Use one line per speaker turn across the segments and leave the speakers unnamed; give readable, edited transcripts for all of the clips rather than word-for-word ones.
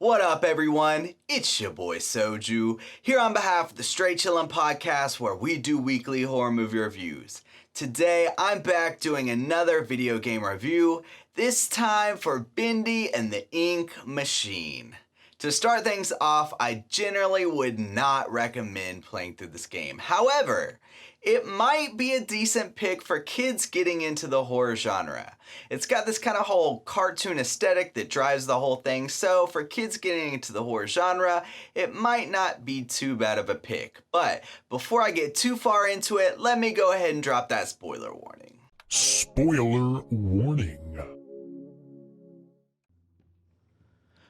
What up, everyone? It's your boy Soju, here on behalf of the Straight Chillin' Podcast, where we do weekly horror movie reviews. Today, I'm back doing another video game review, this time for Bendy and the Ink Machine. To start things off, I generally would not recommend playing through this game. However, it might be a decent pick for kids getting into the horror genre. It's got this kind of whole cartoon aesthetic that drives the whole thing, so for kids getting into the horror genre, it might not be too bad of a pick. But before I get too far into it, let me go ahead and drop that spoiler warning.
Spoiler warning.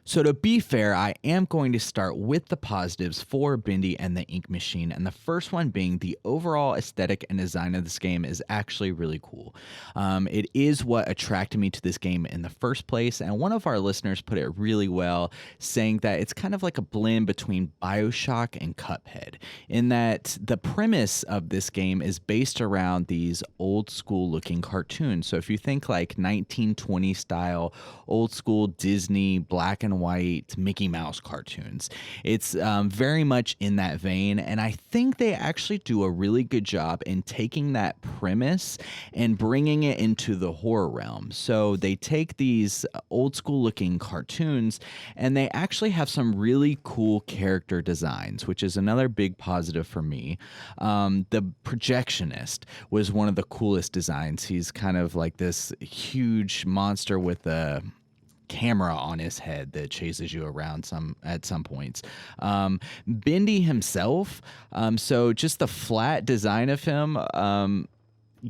So to be fair, I am going to start with the positives for Bendy and the Ink Machine, and the first one being the overall aesthetic and design of this game is actually really cool. It is what attracted me to this game in the first place, and one of our listeners put it really well, saying that it's kind of like a blend between BioShock and Cuphead, in that the premise of this game is based around these old school looking cartoons. So if you think like 1920 style, old school Disney black and white Mickey Mouse cartoons. It's very much in that vein, and I think they actually do a really good job in taking that premise and bringing it into the horror realm. So they take these old school looking cartoons and they actually have some really cool character designs, which is another big positive for me. The projectionist was one of the coolest designs. He's kind of like this huge monster with a camera on his head that chases you around at some points. Bendy himself, so just the flat design of him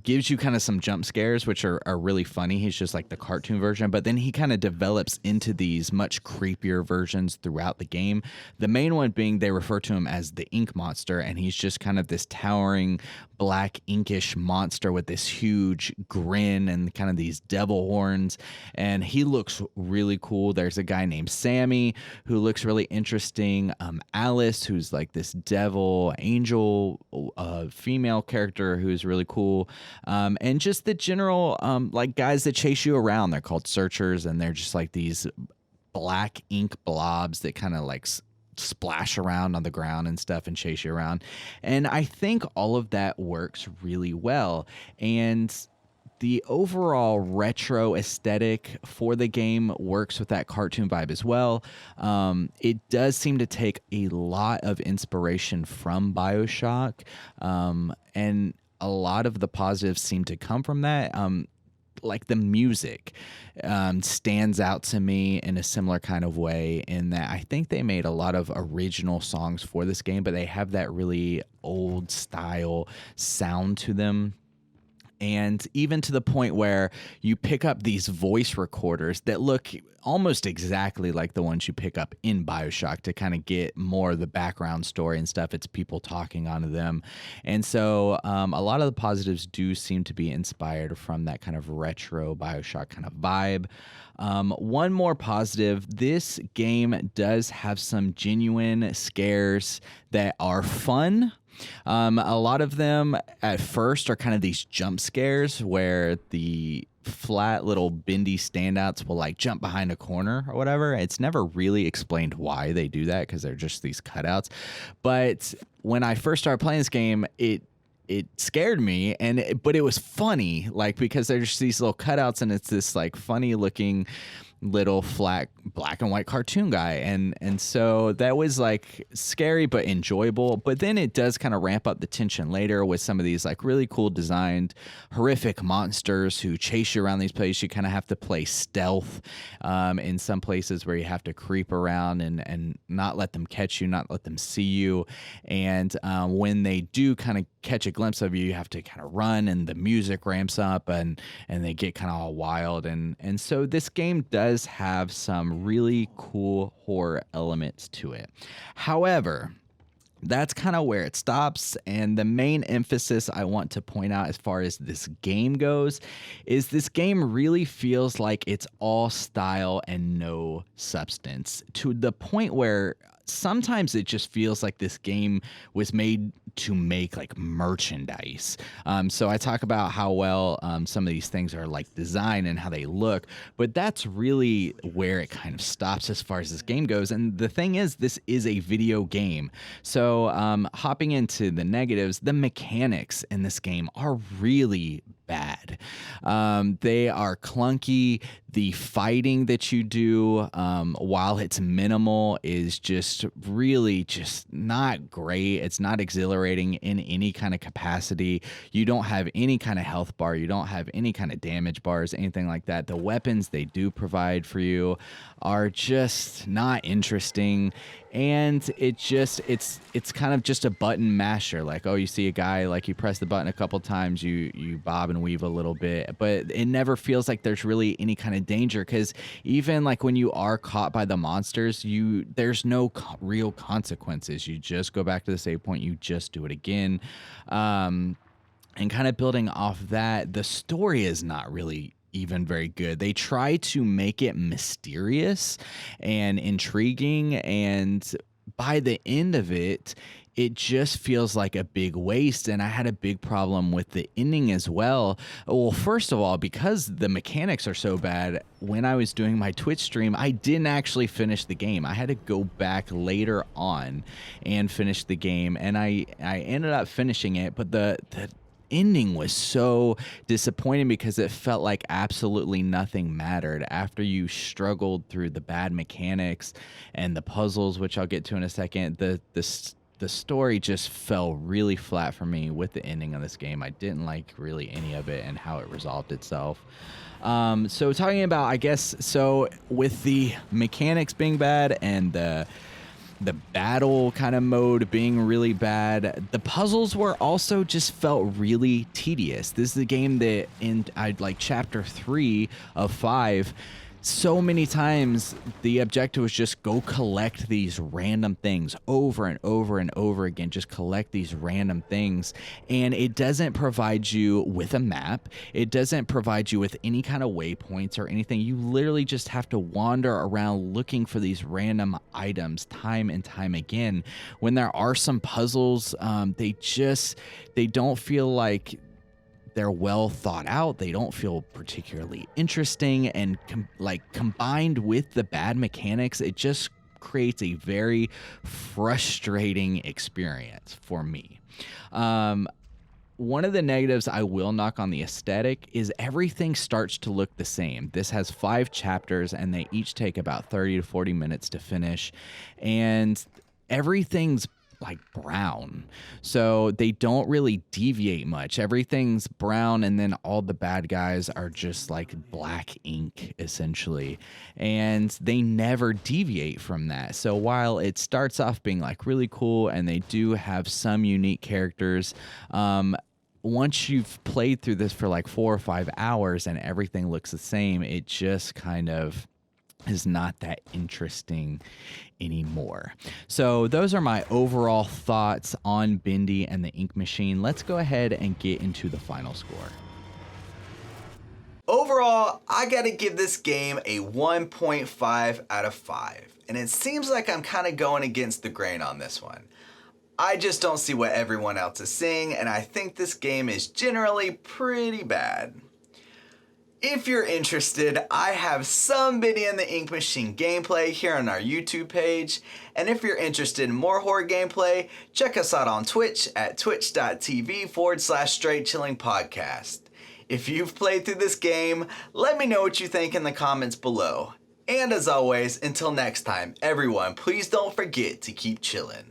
gives you kind of some jump scares, which are really funny. He's just like the cartoon version, but then he kind of develops into these much creepier versions throughout the game. The main one being they refer to him as the Ink Monster, and he's just kind of this towering black inkish monster with this huge grin and kind of these devil horns, and he looks really cool. There's a guy named Sammy who looks really interesting. Alice, who's like this devil angel female character who's really cool. And just the general like guys that chase you around. They're called searchers, and they're just like these black ink blobs that kind of like splash around on the ground and stuff and chase you around. And I think all of that works really well. And the overall retro aesthetic for the game works with that cartoon vibe as well. It does seem to take a lot of inspiration from BioShock, and a lot of the positives seem to come from that. Like the music stands out to me in a similar kind of way, in that I think they made a lot of original songs for this game, but they have that really old style sound to them. And even to the point where you pick up these voice recorders that look almost exactly like the ones you pick up in BioShock to kind of get more of the background story and stuff. It's people talking onto them. And so a lot of the positives do seem to be inspired from that kind of retro BioShock kind of vibe. One more positive, this game does have some genuine scares that are fun. A lot of them at first are kind of these jump scares where the flat little bendy standouts will like jump behind a corner or whatever. It's never really explained why they do that, because they're just these cutouts. But when I first started playing this game, it scared me, but it was funny, like, because there's just these little cutouts and it's this like funny looking little flat black and white cartoon guy, and so that was like scary but enjoyable. But then it does kind of ramp up the tension later with some of these like really cool designed horrific monsters who chase you around these places. You kind of have to play stealth in some places where you have to creep around and not let them catch you, not let them see you. And when they do kind of catch a glimpse of you, you have to kind of run, and the music ramps up and they get kind of all wild. And so this game does have some really cool horror elements to it. However, that's kind of where it stops. And the main emphasis I want to point out as far as this game goes is this game really feels like it's all style and no substance, to the point where sometimes it just feels like this game was made to make like merchandise. So I talk about how well some of these things are like designed and how they look, but that's really where it kind of stops as far as this game goes. And the thing is, this is a video game. So hopping into the negatives, the mechanics in this game are really bad. They are clunky. The fighting that you do, while it's minimal, is just really just not great. It's not exhilarating in any kind of capacity. You don't have any kind of health bar. You don't have any kind of damage bars, anything like that. The weapons they do provide for you are just not interesting. And it's kind of just a button masher. Like, oh, you see a guy, like you press the button a couple times, you bob and weave a little bit, but it never feels like there's really any kind of danger, because even like when you are caught by the monsters, there's no real consequences. You just go back to the save point, you just do it again. And kind of building off that, the story is not really even very good. They try to make it mysterious and intriguing, and by the end of it, it just feels like a big waste. And I had a big problem with the ending as well. Well, first of all, because the mechanics are so bad, when I was doing my Twitch stream, I didn't actually finish the game. I had to go back later on and finish the game, and I ended up finishing it, but the ending was so disappointing because it felt like absolutely nothing mattered after you struggled through the bad mechanics and the puzzles, which I'll get to in a second. The story just fell really flat for me with the ending of this game. I didn't like really any of it and how it resolved itself. So talking about, I guess, so with the mechanics being bad and the battle kind of mode being really bad, the puzzles were also just felt really tedious. This is a game that in chapter 3 of 5, so many times the objective was just go collect these random things over and over and over again. Just collect these random things, and it doesn't provide you with a map. It doesn't provide you with any kind of waypoints or anything. You literally just have to wander around looking for these random items time and time again. When there are some puzzles, they don't feel like they're well thought out. They don't feel particularly interesting, and combined with the bad mechanics, it just creates a very frustrating experience for me. One of the negatives I will knock on the aesthetic is everything starts to look the same. This has 5 chapters, and they each take about 30 to 40 minutes to finish, and everything's like brown, so they don't really deviate much. Everything's brown, and then all the bad guys are just like black ink essentially, and they never deviate from that. So while it starts off being like really cool and they do have some unique characters, once you've played through this for like 4 or 5 hours and everything looks the same, it just kind of is not that interesting anymore. So those are my overall thoughts on Bendy and the Ink Machine. Let's go ahead and get into the final score.
Overall, I gotta give this game a 1.5 out of 5. And it seems like I'm kind of going against the grain on this one. I just don't see what everyone else is seeing, and I think this game is generally pretty bad. If you're interested, I have some Bendy and the Ink Machine gameplay here on our YouTube page, and if you're interested in more horror gameplay, check us out on Twitch at twitch.tv/straightchillingpodcast. If you've played through this game, let me know what you think in the comments below. And as always, until next time, everyone, please don't forget to keep chillin'.